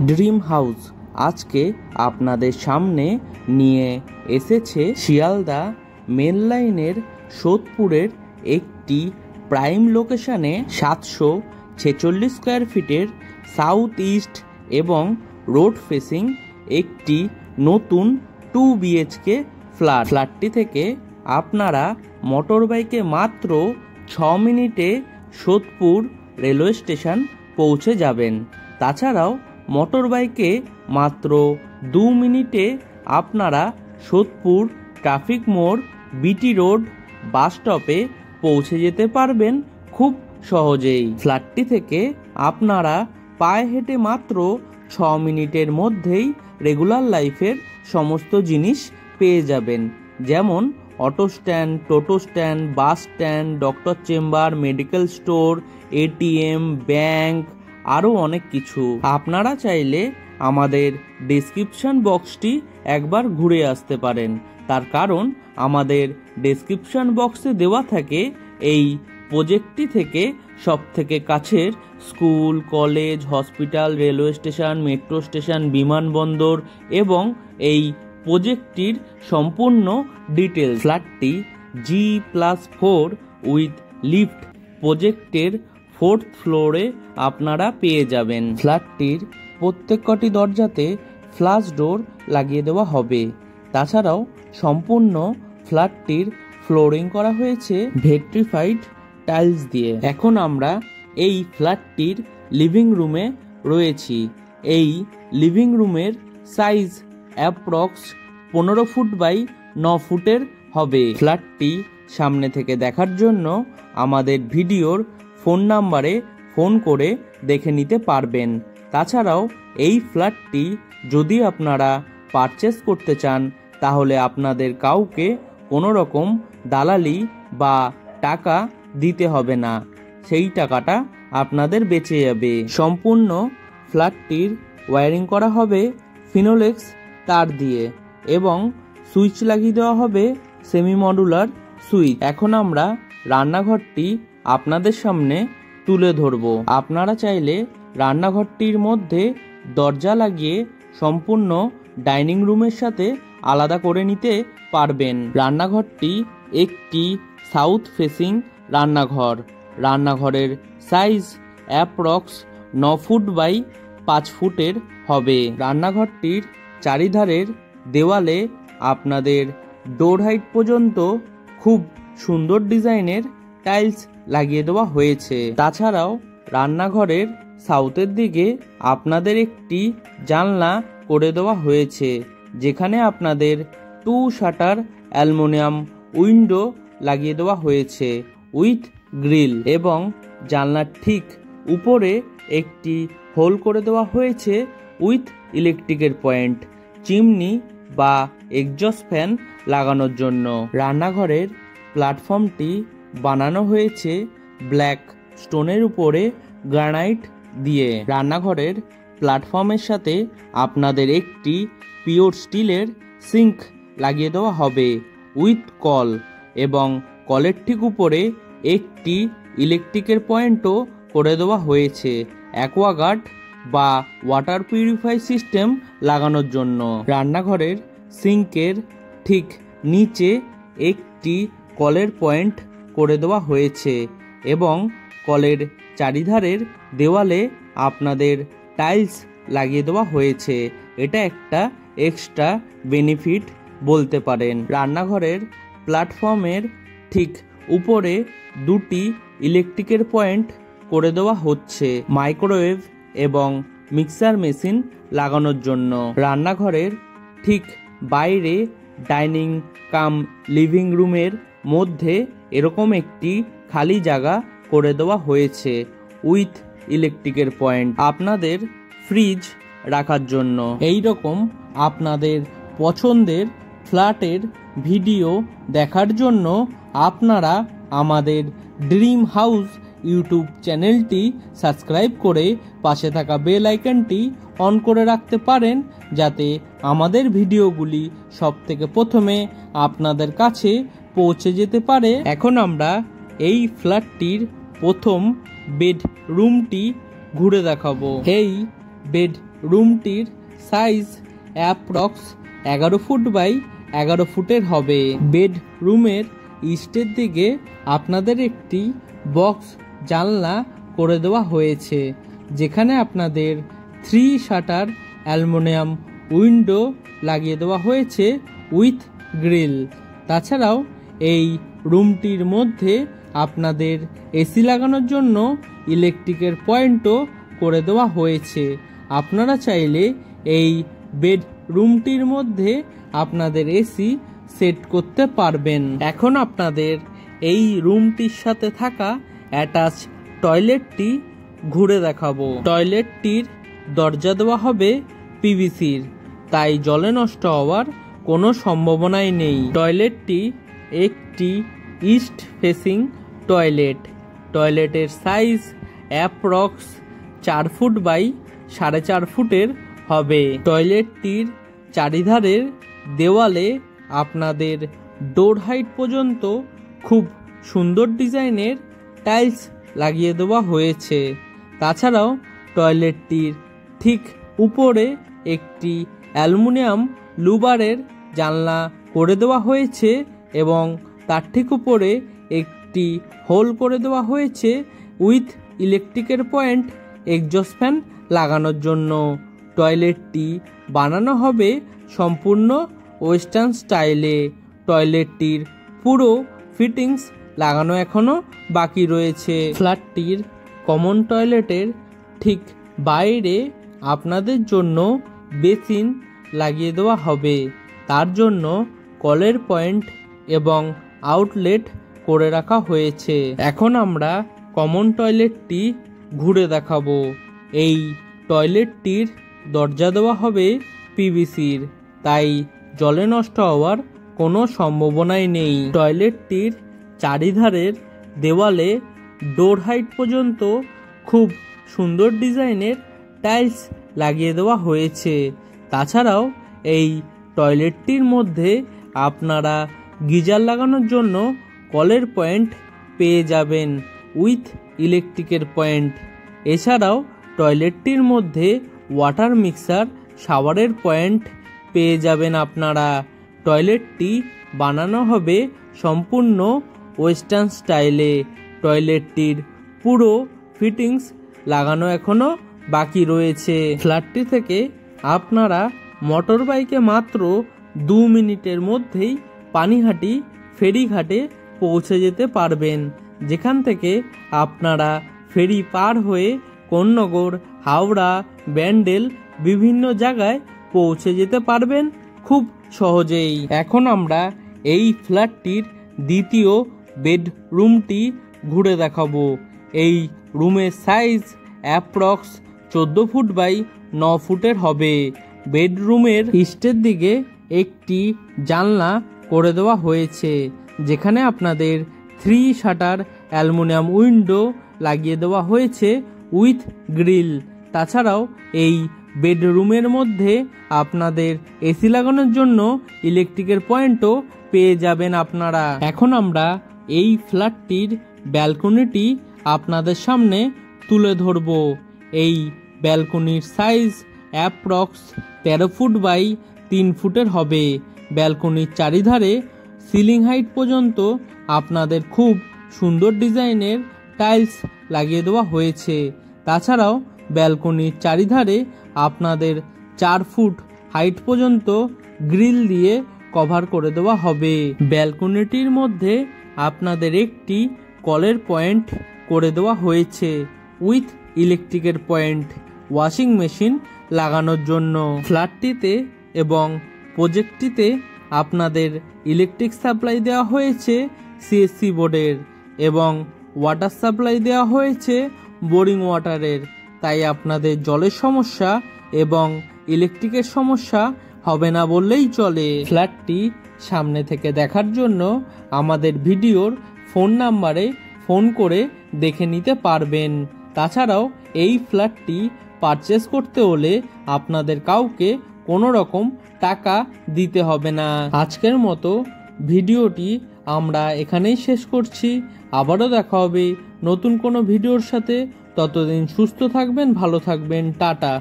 Dream house আজকে আপনাদের সামনে নিয়ে এসেছে শিয়ালদা মেন লাইনের সোদপুরের একটি প্রাইম লোকেশনে 746 স্কোয়ার ফিটের সাউথ ইস্ট এবং রোড ফেসিং একটি নতুন 2 BHK ফ্ল্যাটটি থেকে আপনারা মোটর বাইকে মাত্র 6 মিনিটে সোদপুর রেলওয়ে স্টেশন পৌঁছে যাবেন। তাছাড়াও মোটর বাইকে মাত্র 2 মিনিটে আপনারা সোদপুর ট্রাফিক মোড় বিটি রোড বাস স্টপে পৌঁছে যেতে পারবেন খুব সহজেই। ফ্ল্যাটটি থেকে আপনারা পায়ে হেঁটে মাত্র 6 মিনিটের মধ্যেই রেগুলার লাইফের সমস্ত জিনিস পেয়ে যাবেন, যেমন auto stand, toto stand, bus stand, doctor chamber, medical store, ATM, bank, আরও অনেক কিছু। আপনারা চাইলে আমাদের ডেসক্রিপশন বক্সটি একবার ঘুরে আসতে পারেন, তার কারণ আমাদের ডেসক্রিপশন বক্সে দেওয়া থাকে এই প্রজেক্টটি থেকে সবথেকে কাছের school, college, hospital, railway station, metro station, বিমানবন্দর এবং এই প্রজেক্টটির সম্পূর্ণ ডিটেলস। ফ্ল্যাটটি G+4 উইথ লিফট প্রজেক্টের 4th ফ্লোরে আপনারা পেয়ে যাবেন। ফ্ল্যাটটির প্রত্যেকটি দরজাতে ফ্ল্যাশ ডোর লাগিয়ে দেওয়া হবে। তাছাড়াও সম্পূর্ণ ফ্ল্যাটটির ফ্লোরিং করা হয়েছে ভেট্রিফাইড টাইলস দিয়ে। এখন আমরা এই ফ্ল্যাটটির লিভিং রুমে রয়েছি। এই লিভিং রুমের সাইজ অ্যাপ্রক্স 15 ফুট বাই 9 ফুটের হবে। ফ্ল্যাটটি সামনে থেকে দেখার জন্য আমাদের ভিডিওর ফোন নাম্বারে ফোন করে দেখে নিতে পারবেন। তাছাড়াও এই ফ্ল্যাটটি যদি আপনারা পারচেস করতে চান তাহলে আপনাদের কাউকে কোনো রকম দালালি বা টাকা দিতে হবে না, সেই টাকাটা আপনাদের বেঁচে যাবে। সম্পূর্ণ ফ্ল্যাটটির ওয়্যারিং করা হবে ফিনোলেক্স তার দিয়ে এবং সুইচ লাগিয়ে দেওয়া হবে সেমি মডুলার সুইচ। এখন আমরা রান্নাঘরটি আপনাদের সামনে তুলে ধরব। আপনারা চাইলে রান্নাঘরটির মধ্যে দরজা লাগিয়ে সম্পূর্ণ ডাইনিং রুমের সাথে আলাদা করে নিতে পারবেন। রান্নাঘরটি একটি সাউথ ফেসিং রান্নাঘর। রান্নাঘরের সাইজ অ্যাপ্রক্স 9 ফুট বাই 5 ফুটের হবে। রান্নাঘরটির চারিধারের দেওয়ালে আপনাদের ডোর হাইট পর্যন্ত খুব সুন্দর ডিজাইনের টাইলস লাগিয়ে দেওয়া হয়েছে। তাছাড়াও রান্নাঘরের সাউথের দিকে আপনাদের একটি জানলা করে দেওয়া হয়েছে, যেখানে আপনাদের 2 শাটার অ্যালুমিনিয়াম উইন্ডো লাগিয়ে দেওয়া হয়েছে উইথ গ্রিল এবং জানলার ঠিক উপরে একটি হোল করে দেওয়া হয়েছে উইথ ইলেকট্রিকের পয়েন্ট, চিমনি বা এক্সজস্ট ফ্যান লাগানোর জন্য। রান্নাঘরের প্ল্যাটফর্মটি বানানো হয়েছে ব্ল্যাক স্টোনের উপরে গ্রানাইট দিয়ে। রান্নাঘরের প্ল্যাটফর্মের সাথে আপনাদের একটি পিওর স্টিলের সিঙ্ক লাগিয়ে দেওয়া হবে উইথ কল এবং কলের ঠিক উপরে একটি ইলেকট্রিকের পয়েন্টও করে দেওয়া হয়েছে অ্যাকোয়াগার্ড বা ওয়াটার পিউরিফাই সিস্টেম লাগানোর জন্য। রান্নাঘরের সিঙ্কের ঠিক নিচে একটি কলের পয়েন্ট করে দেওয়া হয়েছে এবং কলের চারিধারের দেওয়ালে আপনাদের টাইলস লাগিয়ে দেওয়া হয়েছে। এটা একটা এক্সট্রা বেনিফিট বলতে পারেন। রান্নাঘরের প্ল্যাটফর্মের ঠিক উপরে 2টি ইলেকট্রিকের পয়েন্ট করে দেওয়া হচ্ছে মাইক্রোওয়েভ এবং মিক্সার মেশিন লাগানোর জন্য। রান্নাঘরের ঠিক বাইরে ডাইনিং কাম লিভিং রুমের মধ্যে এরকম একটি খালি জায়গা করে দেওয়া হয়েছে উইথ ইলেকট্রিকের পয়েন্ট আপনাদের ফ্রিজ রাখার জন্য। এই রকম আপনাদের পছন্দের ফ্ল্যাটের ভিডিও দেখার জন্য আপনারা আমাদের ড্রিম হাউস ইউটিউব চ্যানেলটি সাবস্ক্রাইব করে পাশে থাকা বেল আইকনটি অন করে রাখতে পারেন, যাতে আমাদের ভিডিওগুলি সবথেকে প্রথমে আপনাদের কাছে পৌঁছে যেতে পারে। এখন আমরা এই ফ্ল্যাটটির প্রথম বেডরুমটি ঘুরে দেখাবো। এই বেড রুমটির সাইজ অ্যাপ্রক্স 11 ফুট বাই 11 ফুটের হবে। বেডরুমের ইস্টের দিকে আপনাদের একটি বক্স জানলা করে দেওয়া হয়েছে, যেখানে আপনাদের 3 শাটার অ্যালুমিনিয়াম উইন্ডো লাগিয়ে দেওয়া হয়েছে উইথ গ্রিল। তাছাড়াও এই রুমটির মধ্যে আপনাদের এসি লাগানোর জন্য ইলেকট্রিকের পয়েন্টও করে দেওয়া হয়েছে। আপনারা চাইলে এই বেডরুমটির মধ্যে আপনাদের এসি সেট করতে পারবেন। এখন আপনাদের এই রুমটির সাথে থাকা অ্যাটাচ টয়লেটটি ঘুরে দেখাবো। টয়লেটটির দরজা দেওয়া হবে পিভিসির, তাই জলে নষ্ট হওয়ার কোনো সম্ভাবনাই নেই। টয়লেটটি একটি ইস্ট ফেসিং টয়লেট। টয়লেটের সাইজ অ্যাপ্রক্স 4 ফুট বাই 4.5 ফুটের হবে। টয়লেটটির চারিধারের দেওয়ালে আপনাদের ডোর হাইট পর্যন্ত খুব সুন্দর ডিজাইনের টাইলস লাগিয়ে দেওয়া হয়েছে। তাছাড়াও টয়লেটটির ঠিক উপরে একটি অ্যালুমিনিয়াম লুবারের জানলা করে দেওয়া হয়েছে এবং তার ঠিক উপরে একটি হোল করে দেওয়া হয়েছে উইথ ইলেকট্রিকের পয়েন্ট এক্সজস্ট ফ্যান লাগানোর জন্য। টয়লেটটি বানানো হবে সম্পূর্ণ ওয়েস্টার্ন স্টাইলে। টয়লেটটির পুরো ফিটিংস লাগানো এখনো বাকি রয়েছে। ফ্ল্যাটটির কমন টয়লেটের ঠিক বাইরে আপনাদের জন্য বেসিন লাগিয়ে দেওয়া হবে। তার জন্য কলের পয়েন্ট এবং আউটলেট করে রাখা হয়েছে। এখন আমরা কমন টয়লেটটি ঘুরে দেখাবো। এই টয়লেটটির দরজা দেওয়া হবে পিভিসির, তাই জলে নষ্ট হওয়ার কোনো সম্ভাবনাই নেই। টয়লেটটির চারিধারের দেওয়ালে ডোর হাইট পর্যন্ত খুব সুন্দর ডিজাইনের টাইলস লাগিয়ে দেওয়া হয়েছে। তাছাড়াও এই টয়লেটটির মধ্যে আপনারা গিজার লাগানোর জন্য কলের পয়েন্ট পেয়ে যাবেন উইথ ইলেকট্রিকের পয়েন্ট। এছাড়াও টয়লেটটির মধ্যে ওয়াটার মিক্সার শাওয়ারের পয়েন্ট পেয়ে যাবেন আপনারা। টয়লেটটি বানানো হবে সম্পূর্ণ ওয়েস্টার্ন স্টাইলে। টয়লেটটির পুরো ফিটিংস লাগানো এখনো বাকি রয়েছে। ফ্ল্যাটটি থেকে আপনারা মোটর বাইকে মাত্র 2 মিনিটের মধ্যেই পানিহাটি ফেরিঘাটে পৌঁছে যেতে পারবেন, যেখান থেকে আপনারা ফেরি পার হয়ে কোন্নগর, হাওড়া, ব্যান্ডেল বিভিন্ন জায়গায় পৌঁছে যেতে পারবেন খুব সহজেই। এখন আমরা এই ফ্ল্যাটটির দ্বিতীয় বেডরুমটি ঘুরে দেখাবো। এই রুমের সাইজ অ্যাপ্রক্স 14 ফুট বাই 9 ফুটের হবে। বেডরুমের ইস্টের দিকে একটি জানলা করে দেওয়া হয়েছে, যেখানে আপনাদের 3 শাটার অ্যালুমিনিয়াম উইন্ডো লাগিয়ে দেওয়া হয়েছে উইথ গ্রিল। তাছাড়াও এই বেডরুমের মধ্যে আপনাদের এসি লাগানোর জন্য ইলেকট্রিকের পয়েন্টও পেয়ে যাবেন আপনারা। এখন আমরা এই ফ্ল্যাটটির ব্যালকনিটি আপনাদের সামনে তুলে ধরব। এই ব্যালকনির সাইজ অ্যাপ্রক্স 13 ফুট বাই 3 ফুটের হবে। ব্যালকনির চারিধারে সিলিং হাইট পর্যন্ত আপনাদের খুব সুন্দর ডিজাইনের টাইলস লাগিয়ে দেওয়া হয়েছে। তাছাড়াও ব্যালকনির চারিধারে আপনাদের 4 ফুট হাইট পর্যন্ত গ্রিল দিয়ে কভার করে দেওয়া হবে। ব্যালকনিটির মধ্যে আপনাদের একটি কলের পয়েন্ট করে দেওয়া হয়েছে উইথ ইলেকট্রিকের পয়েন্ট ওয়াশিং মেশিন লাগানোর জন্য। ফ্ল্যাটটিতে এবং প্রজেক্টটিতে আপনাদের ইলেকট্রিক সাপ্লাই দেওয়া হয়েছে সিএসসি বোর্ডের এবং ওয়াটার সাপ্লাই দেওয়া হয়েছে বোরিং ওয়াটারের, তাই আপনাদের জলের সমস্যা এবং ইলেকট্রিকের সমস্যা হবে না বললেই চলে। ফ্ল্যাটটি সামনে থেকে দেখার জন্য আমাদের ভিডিওর ফোন নাম্বারে ফোন করে দেখে নিতে পারবেন। তাছাড়াও এই ফ্ল্যাটটি পারচেস করতে হলে আপনাদের কাউকে কোনো রকম টাকা দিতে হবে না। আজকের মতো ভিডিওটি আমরা এখানেই শেষ করছি। আবারও দেখা হবে নতুন কোনো ভিডিওর সাথে। ততদিন সুস্থ থাকবেন, ভালো থাকবেন, টাটা।